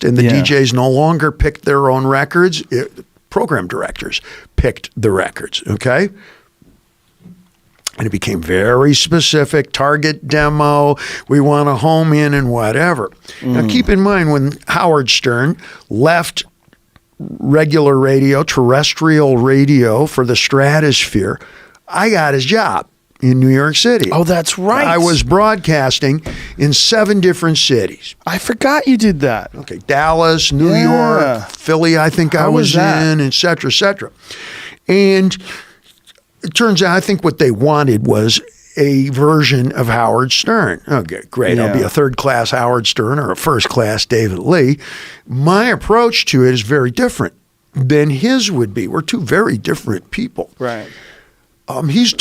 and the DJs no longer picked their own records. Program directors picked the records, okay? And it became very specific, target demo, we want to home in and whatever. Now keep in mind, when Howard Stern left regular radio, terrestrial radio for the stratosphere, I got his job in New York City. Oh, that's right. I was broadcasting in 7 different cities. I forgot you did that. Okay, Dallas, New York, Philly, I think I was in, et cetera, et cetera. And it turns out, I think what they wanted was a version of Howard Stern. Okay, great. I'll be a third-class Howard Stern or a first-class David Lee. My approach to it is very different than his would be. We're 2 very different people. Right. He's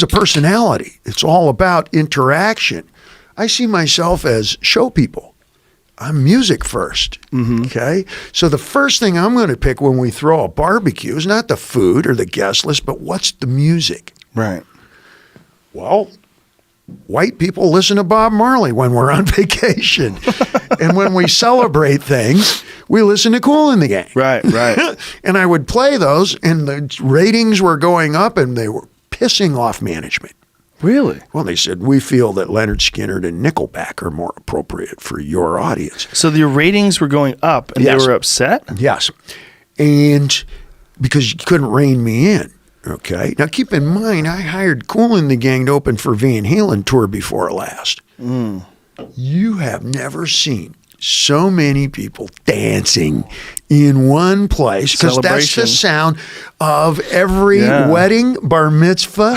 a personality. It's all about interaction. I see myself as show people. I'm music first. Okay? So the first thing I'm going to pick when we throw a barbecue is not the food or the guest list, but what's the music? Right. Well, white people listen to Bob Marley when we're on vacation. And when we celebrate things, we listen to Kool and the Gang. Right. And I would play those, and the ratings were going up, and they were pissing off management. Really? Well, they said, we feel that Leonard Skinner and Nickelback are more appropriate for your audience. So the ratings were going up, and they were upset? Yes. And because you couldn't rein me in. Okay. Now, keep in mind, I hired Kool and the Gang to open for Van Halen tour before last. You have never seen so many people dancing in one place, because that's the sound of every wedding, bar mitzvah,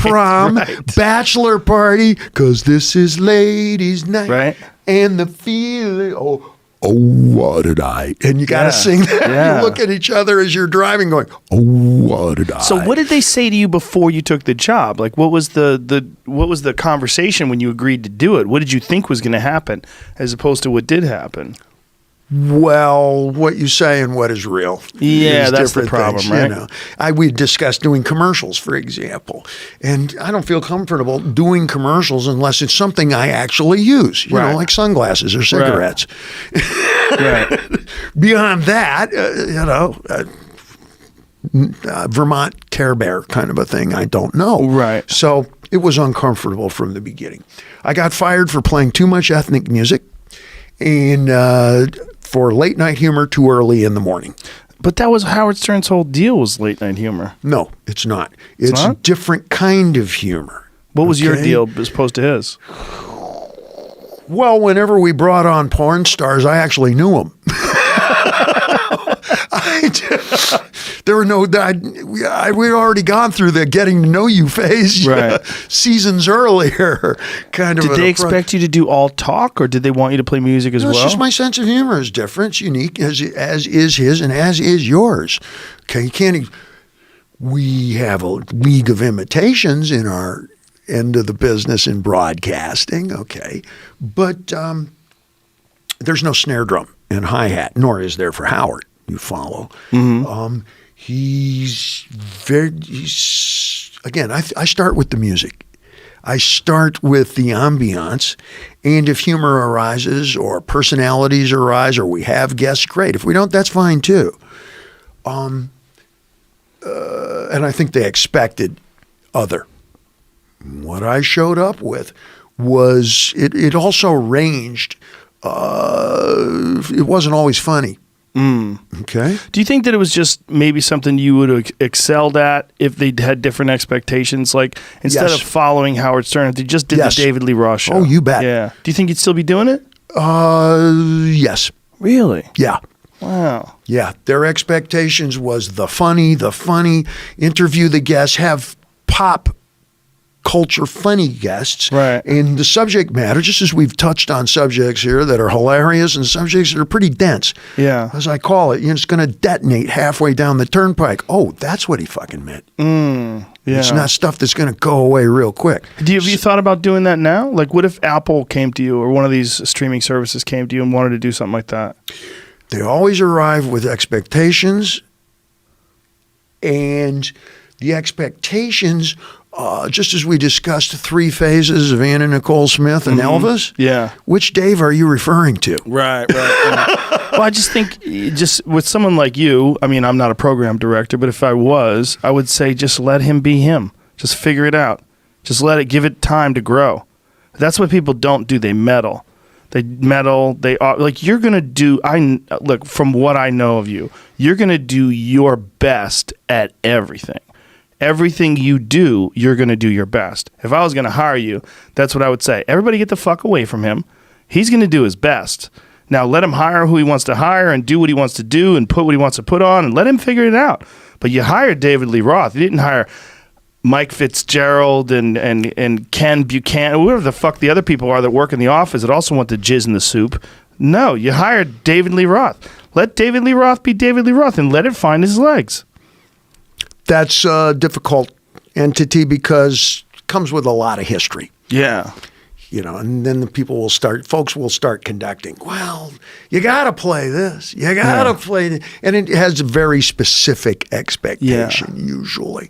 prom, bachelor party, because this is ladies' night. Right. And the feeling, oh, what did I? And you got to sing that. You look at each other as you're driving going, oh, what did I? So what did they say to you before you took the job? Like, what was the conversation when you agreed to do it? What did you think was going to happen as opposed to what did happen? Well, what you say and what is real. Yeah, that's the problem, things, right? You know, we discussed doing commercials, for example, and I don't feel comfortable doing commercials unless it's something I actually use, you know, like sunglasses or cigarettes. Right. Beyond that, Vermont Care Bear kind of a thing, I don't know. Right. So it was uncomfortable from the beginning. I got fired for playing too much ethnic music and for late night humor too early in the morning. But that was Howard Stern's whole deal, was late night humor. No, it's not. It's a different kind of humor. What was your deal as opposed to his? Well, whenever we brought on porn stars, I actually knew them. There were no, we'd already gone through the getting to know you phase seasons earlier. Did they expect you to do all talk, or did they want you to play music as well? It's just my sense of humor is different. It's unique, as is his and as is yours. Okay, you can't. We have a league of imitations in our end of the business in broadcasting. Okay, but there's no snare drum and hi-hat, nor is there for Howard. You follow. Again, I start with the music. I start with the ambiance, and if humor arises or personalities arise or we have guests, great. If we don't, that's fine too. And I think they expected other. What I showed up with was, it also ranged. It wasn't always funny. Okay. Do you think that it was just maybe something you would have excelled at if they had different expectations? Like, instead of following Howard Stern, if they just did the David Lee Roth show? Oh, you bet. Yeah. Do you think you'd still be doing it? Yes. Really? Yeah. Wow. Yeah. Their expectations was the funny, interview the guests, have pop culture funny guests, and the subject matter, just as we've touched on subjects here that are hilarious and subjects that are pretty dense, as I call it, it's going to detonate halfway down the turnpike. Oh, that's what he fucking meant. It's not stuff that's going to go away real quick. Have you thought about doing that now? Like, what if Apple came to you, or one of these streaming services came to you and wanted to do something like that? They always arrive with expectations, and the expectations just as we discussed the 3 phases of Anna Nicole Smith and Elvis. Yeah. Which Dave are you referring to? Right. Well, I just think just with someone like you, I mean, I'm not a program director, but if I was, I would say just let him be him. Just figure it out. Just give it time to grow. That's what people don't do. They meddle. Like you're going to do, look, from what I know of you, you're going to do your best at everything. Everything you do, you're going to do your best. If I was going to hire you, that's what I would say. Everybody get the fuck away from him. He's going to do his best. Now let him hire who he wants to hire and do what he wants to do and put what he wants to put on and let him figure it out. But you hired David Lee Roth. You didn't hire Mike Fitzgerald and Ken Buchanan, whoever the fuck the other people are that work in the office that also want to jizz in the soup. No, you hired David Lee Roth. Let David Lee Roth be David Lee Roth and let it find his legs. That's a difficult entity because it comes with a lot of history. Yeah. And then folks will start conducting, well, you got to play this. You got to play this. And it has a very specific expectation usually.